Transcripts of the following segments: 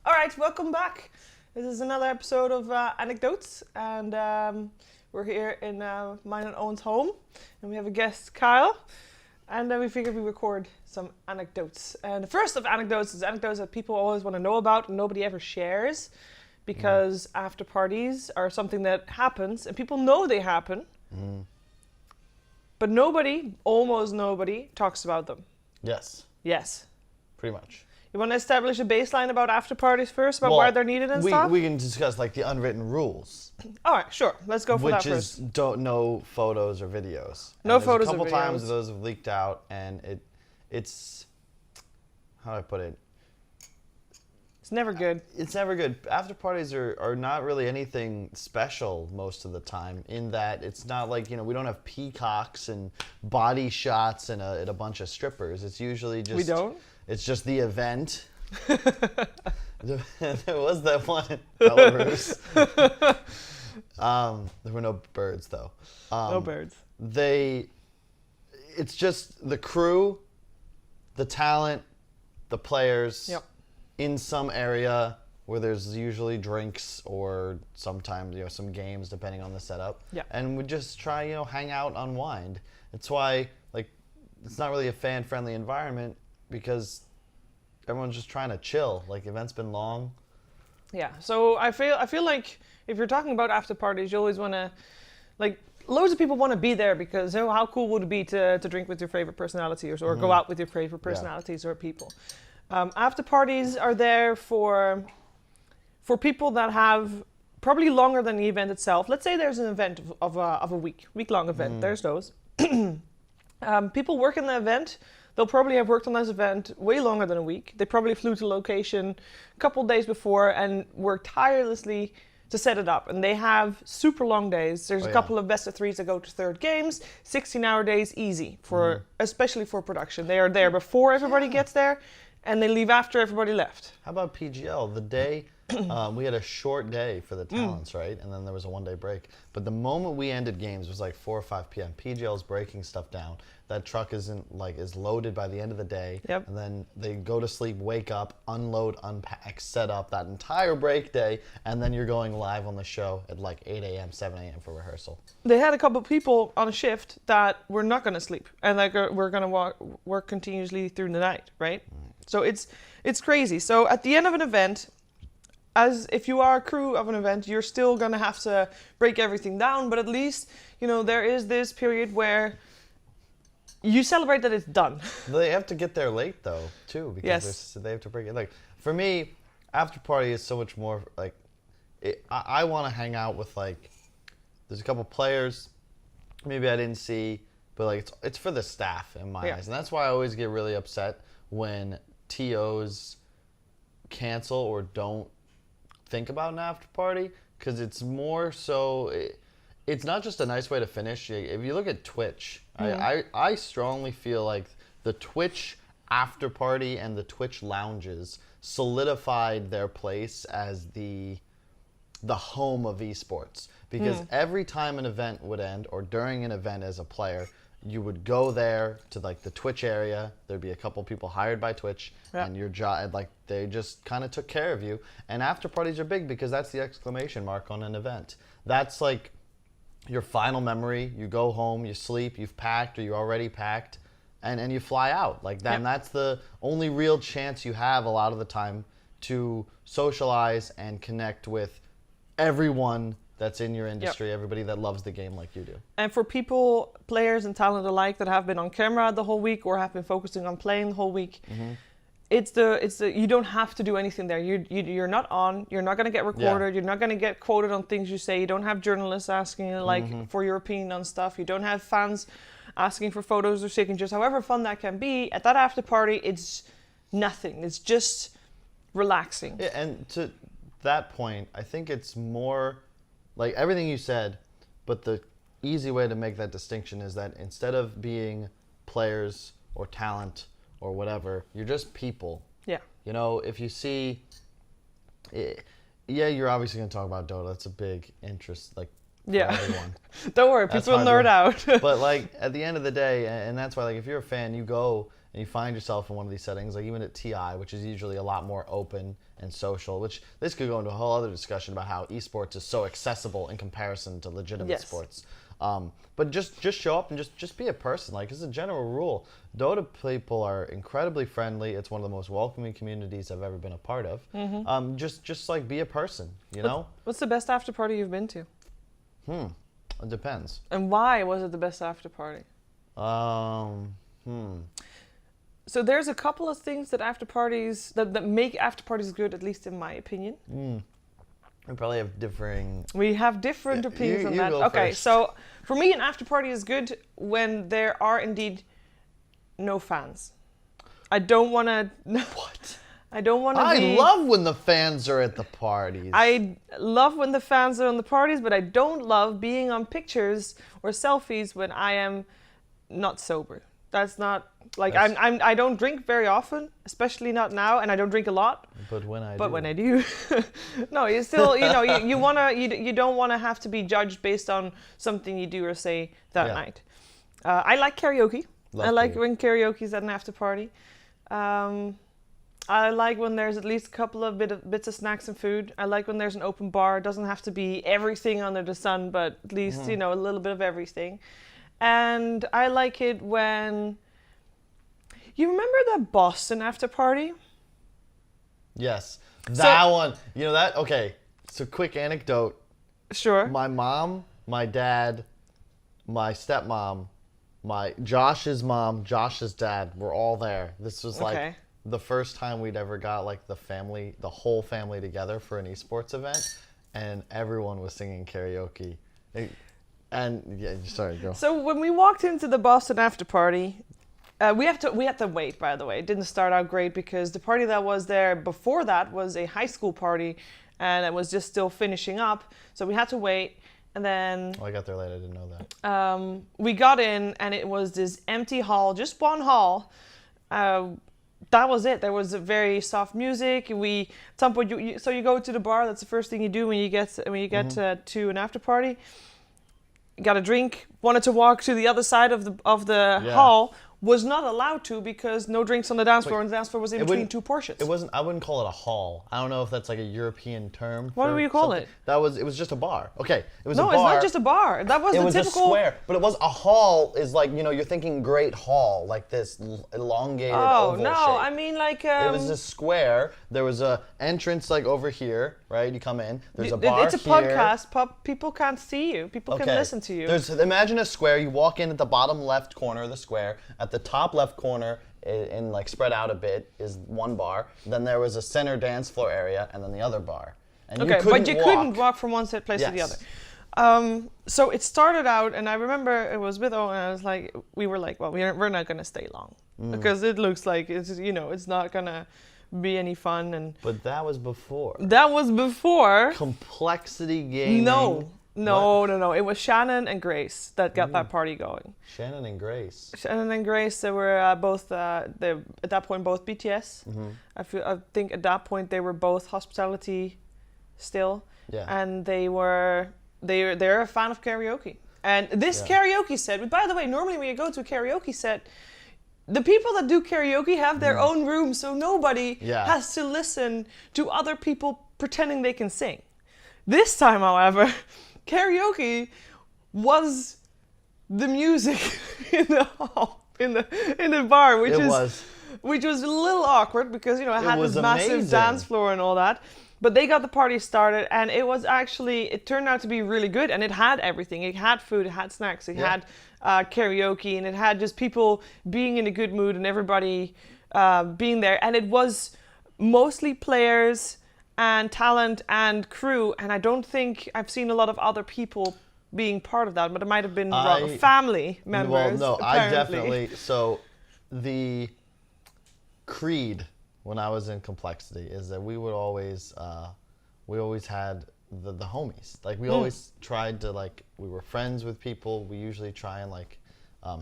All right, welcome back. This is another episode of AnecDotes, and we're here in mine and Owen's home, and we have a guest, Kyle, and we figured we record some anecdotes. And the first of anecdotes is anecdotes that people always want to know about and nobody ever shares, because after parties are something that happens, and people know they happen, but almost nobody, talks about them. Yes. Pretty much. You want to establish a baseline about after parties first, about why they're needed and stuff? We can discuss like the unwritten rules. All right, sure. Let's go for that first. Which is no photos or videos. No photos or videos. A couple times those have leaked out, and it's how do I put it? It's never good. It's never good. After parties are not really anything special most of the time, in that it's not like, we don't have peacocks and body shots and a bunch of strippers. It's usually just... We don't? It's just the event. There was that one in Belarus. There were no birds, though. No birds. It's just the crew, the talent, the players in some area where there's usually drinks or sometimes, some games, depending on the setup. Yeah. And we just try, hang out, unwind. It's why, it's not really a fan-friendly environment, because everyone's just trying to chill. The event's been long. Yeah, so I feel like if you're talking about after parties, you always want to, loads of people want to be there because, how cool would it be to drink with your favorite personalities or go out with your favorite personalities or people. After parties are there for people that have probably longer than the event itself. Let's say there's an event of a week-long event. There's those. People work in the event. They'll probably have worked on this event way longer than a week. They probably flew to location a couple days before and worked tirelessly to set it up. And they have super long days. There's a couple of best of threes that go to third games, 16-hour days, easy, especially for production. They are there before everybody gets there, and they leave after everybody left. How about PGL? The day, we had a short day for the talents, right? And then there was a one-day break. But the moment we ended games, it was 4 or 5 p.m. PGL's breaking stuff down. That truck is loaded by the end of the day. Yep. And then they go to sleep, wake up, unload, unpack, set up that entire break day, and then you're going live on the show at 8 a.m., 7 a.m. for rehearsal. They had a couple of people on a shift that were not going to sleep, and we're going to work continuously through the night, right? So it's crazy. So at the end of an event, as if you are a crew of an event, you're still going to have to break everything down, but at least, there is this period where you celebrate that it's done. They have to get there late, though, too, because they have to break it. For me, after party is so much more, I want to hang out with, there's a couple players maybe I didn't see, but, it's for the staff in my eyes. And that's why I always get really upset when TOs cancel or don't think about an after party, because it's more so... It's not just a nice way to finish. If you look at Twitch, I strongly feel like the Twitch after party and the Twitch lounges solidified their place as the home of esports. Because every time an event would end, or during an event as a player, you would go there to the Twitch area. There'd be a couple people hired by Twitch, and your job, they just kind of took care of you. And after parties are big because that's the exclamation mark on an event. That's your final memory. You go home, you sleep, you've packed or you already packed, and you fly out that. And that's the only real chance you have a lot of the time to socialize and connect with everyone that's in your industry, everybody that loves the game like you do. And for people, players and talent alike, that have been on camera the whole week or have been focusing on playing the whole week, it's the you don't have to do anything there. You're not on. You're not going to get recorded. You're not going to get quoted on things you say. You don't have journalists asking for your opinion on stuff. You don't have fans asking for photos or signatures. However fun that can be, at that after party, it's nothing. It's just relaxing. Yeah, and to that point, I think it's more everything you said, but the easy way to make that distinction is that instead of being players or talent or whatever, you're just people. Yeah. If you see, you're obviously going to talk about Dota. That's a big interest, for everyone. Don't worry, people nerd out. But, at the end of the day, and that's why, if you're a fan, you go and you find yourself in one of these settings, like even at TI, which is usually a lot more open and social, which this could go into a whole other discussion about how esports is so accessible in comparison to legitimate sports. But just show up and just be a person. Like, as a general rule, Dota people are incredibly friendly. It's one of the most welcoming communities I've ever been a part of. Just like be a person, you know? What's the best after party you've been to? It depends. And why was it the best after party? So there's a couple of things that after parties that make after parties good, at least in my opinion. We probably have differing. We have different opinions on you that. go Okay, first. so for me, an after party is good when there are indeed no fans. I don't want to. What? I don't want to. I love when the fans are at the parties. I love when the fans are on the parties, but I don't love being on pictures or selfies when I am not sober. That's not like I don't drink very often, especially not now, and I don't drink a lot. But when I do, no, you still you don't want to have to be judged based on something you do or say that night. I like karaoke. I like when karaoke's at an after party. I like when there's at least a couple of bits of snacks and food. I like when there's an open bar. It doesn't have to be everything under the sun, but at least, a little bit of everything. And I like it when... You remember the Boston after party? Yes. That one. You know that? Okay. So quick anecdote. Sure. My mom, my dad, my stepmom, Josh's mom, Josh's dad were all there. This was like the first time we'd ever got like the whole family together for an esports event, and everyone was singing karaoke. And yeah, sorry, go. So when we walked into the Boston after party, we had to wait. By the way, it didn't start out great because the party that was there before that was a high school party, and it was just still finishing up. So we had to wait, and then I got there late. I didn't know that. We got in, and it was this empty hall, just one hall. That was it. There was a very soft music. At some point, so you go to the bar. That's the first thing you do when you get to an after party. Got a drink. Wanted to walk to the other side of the hall. Was not allowed to because no drinks on the dance floor, and the dance floor was in between two portions. It wasn't. I wouldn't call it a hall. I don't know if that's like a European term. What do you call it? It was just a bar. Okay, it was a bar. No, it's not just a bar. That was the typical. It was a square, but it was a hall. Is like you're thinking Great Hall, like this elongated oval shape. I mean like. It was a square. There was a entrance like over here, right? You come in. There's a bar here. It's a podcast. People can't see you. People can listen to you. Imagine a square. You walk in at the bottom left corner of the square. At the top left corner, and like spread out a bit, is one bar. Then there was a center dance floor area, and then the other bar. And you couldn't walk from one place to the other. So it started out, and I remember it was with Owen, and we were like, well, we're not gonna stay long because it looks like it's not gonna be any fun. But that was before. That was before Complexity Gaming. No. It was Shannon and Grace that got that party going. Shannon and Grace. They were both. At that point, both BTS. I think at that point they were both hospitality, still. Yeah. And they're a fan of karaoke. And this karaoke set. By the way, normally when you go to a karaoke set, the people that do karaoke have their own room, so nobody has to listen to other people pretending they can sing. This time, however, karaoke was the music in the hall, in the bar, which was a little awkward because it had this massive dance floor and all that. But they got the party started, and it turned out to be really good, and it had everything. It had food, it had snacks, it had karaoke, and it had just people being in a good mood and everybody being there. And it was mostly players and talent and crew, and I don't think I've seen a lot of other people being part of that, but it might have been family members. Well, no, apparently. I definitely. So the creed when I was in Complexity is that we always had the homies. Like we always tried to we were friends with people. We usually try and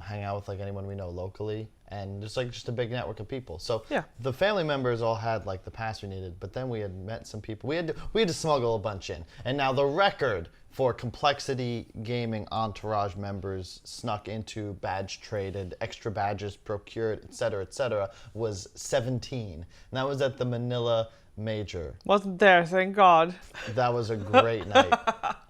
hang out with anyone we know locally, and just a big network of people. So the family members all had the pass we needed, but then we had met some people. We had to smuggle a bunch in, and now the record for Complexity Gaming Entourage members snuck into, badge traded, extra badges procured, etc., was 17. And that was at the Manila Major. Wasn't there, thank God. That was a great night.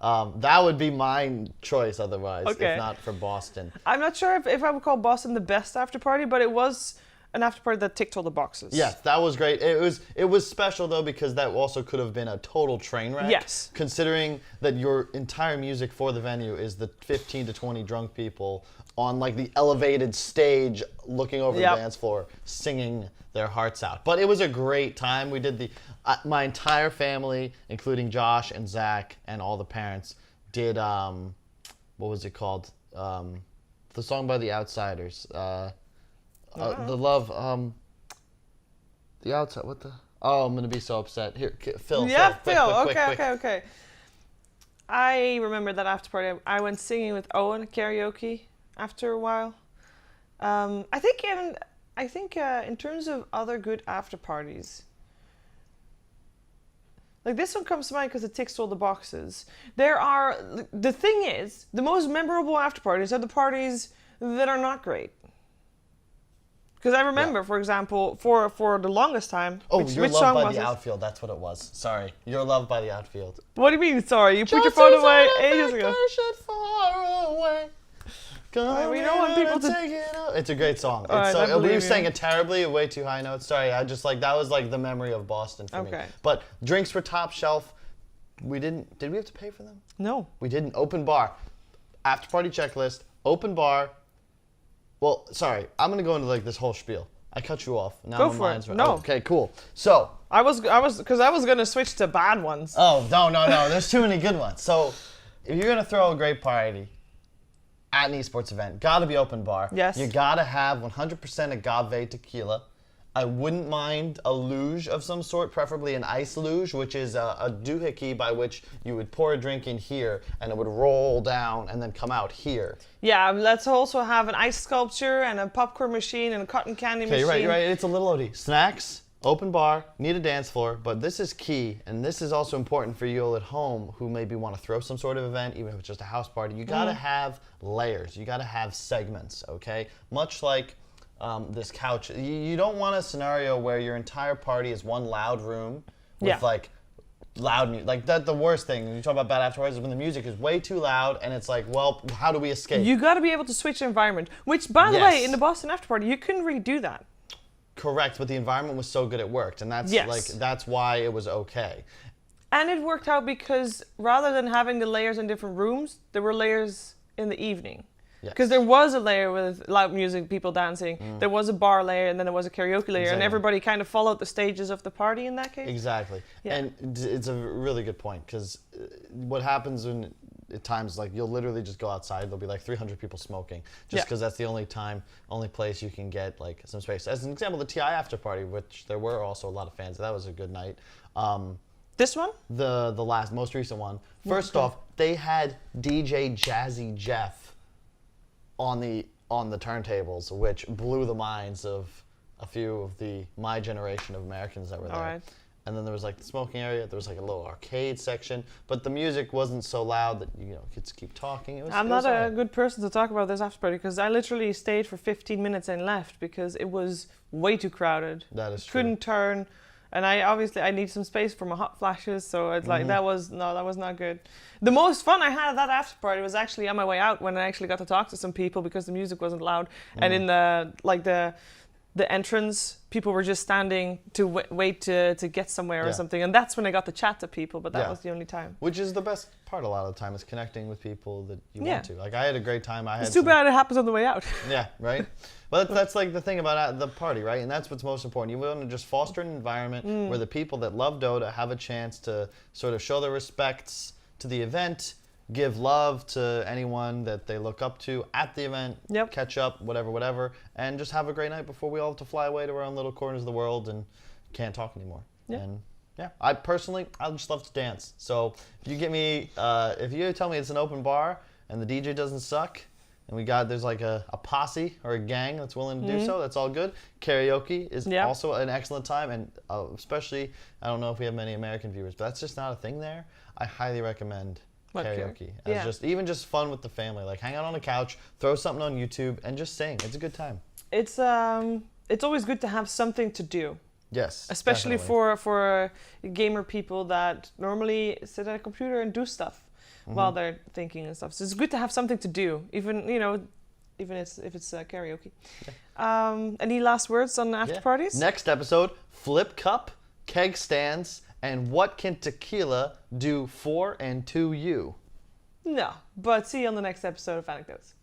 That would be my choice otherwise, if not for Boston. I'm not sure if I would call Boston the best after party, but it was an after party that ticked all the boxes. Yes, that was great. It was special though because that also could have been a total train wreck. Yes. Considering that your entire music for the venue is the 15 to 20 drunk people on like the elevated stage looking over the dance floor singing their hearts out. But it was a great time. We did my entire family, including Josh and Zach and all the parents, did what was it called? The song by the Outsiders. The love, the outside. What the? Oh, I'm gonna be so upset. Here, Phil. Yeah, Phil. Phil. Quick. Okay. I remember that after party. I went singing with Owen karaoke after a while. I think in terms of other good after parties, like this one comes to mind because it ticks all the boxes. The thing is, the most memorable after parties are the parties that are not great. Because I remember, for example, for the longest time. You're Loved by the Outfield. That's what it was. Sorry. You're Loved by the Outfield. What do you mean, sorry? You put your phone away ages ago. Far away. We don't want people to... It's a great song. We sang it terribly, way too high notes. Sorry, that was like the memory of Boston for me. But drinks were top shelf. Did we have to pay for them? No. We didn't. Open bar. After party checklist. Open bar. Well, sorry, I'm gonna go into like this whole spiel. I cut you off. Now go for it. No. Okay, cool. So I was gonna switch to bad ones. Oh no! There's too many good ones. So if you're gonna throw a great party at an esports event, gotta be open bar. Yes. You gotta have 100% agave tequila. I wouldn't mind a luge of some sort, preferably an ice luge, which is a doohickey by which you would pour a drink in here and it would roll down and then come out here. Yeah, let's also have an ice sculpture and a popcorn machine and a cotton candy machine. Okay, you're right. It's a little OD. Snacks, open bar, need a dance floor, but this is key, and this is also important for you all at home who maybe want to throw some sort of event, even if it's just a house party. You gotta have layers. You gotta have segments, okay? Much like this couch. You don't want a scenario where your entire party is one loud room with like loud music. Like that's the worst thing. When you talk about bad after parties is when the music is way too loud and it's like, well, how do we escape? You got to be able to switch the environment. Which, by the way, in the Boston after party, you couldn't really do that. Correct, but the environment was so good it worked, and that's why it was okay. And it worked out because rather than having the layers in different rooms, there were layers in the evening. Because there was a layer with loud music, people dancing. There was a bar layer, and then there was a karaoke layer, and everybody kind of followed the stages of the party in that case. Exactly. Yeah. And it's a really good point, because what happens when at times, like, you'll literally just go outside, there'll be like 300 people smoking, just because that's the only place you can get like some space. As an example, the TI after party, which there were also a lot of fans. That was a good night. This one? The most recent one. First off, they had DJ Jazzy Jeff on the turntables, which blew the minds of a few of my generation of Americans that were there. Right. And then there was like the smoking area. There was like a little arcade section, but the music wasn't so loud that kids keep talking. I'm not a good person to talk about this after party because I literally stayed for 15 minutes and left because it was way too crowded. That is true. Couldn't turn. And I need some space for my hot flashes, so it's like that was not good. The most fun I had at that after party was actually on my way out when I actually got to talk to some people because the music wasn't loud, and in the entrance, people were just standing to wait to get somewhere or something, and that's when I got to chat to people. But that was the only time. Which is the best part a lot of the time, is connecting with people that you want to. Like I had a great time. It's too bad it happens on the way out. Yeah, right. But that's like the thing about the party, right? And that's what's most important. You want to just foster an environment where the people that love Dota have a chance to sort of show their respects to the event, give love to anyone that they look up to at the event, catch up, whatever, and just have a great night before we all have to fly away to our own little corners of the world and can't talk anymore. Yeah. And I just love to dance. So if you get me, if you tell me it's an open bar and the DJ doesn't suck, and there's like a posse or a gang that's willing to do so, that's all good. Karaoke is also an excellent time, and especially, I don't know if we have many American viewers, but that's just not a thing there. I highly recommend karaoke. As even just fun with the family. Like hang out on the couch, throw something on YouTube, and just sing. It's a good time. It's always good to have something to do. Yes. Especially for gamer people that normally sit at a computer and do stuff while they're thinking and stuff. So it's good to have something to do, even if it's karaoke. Yeah. Any last words on after parties? Next episode: flip cup, keg stands, and what can tequila do for and to you? No, but see you on the next episode of AnecDotes.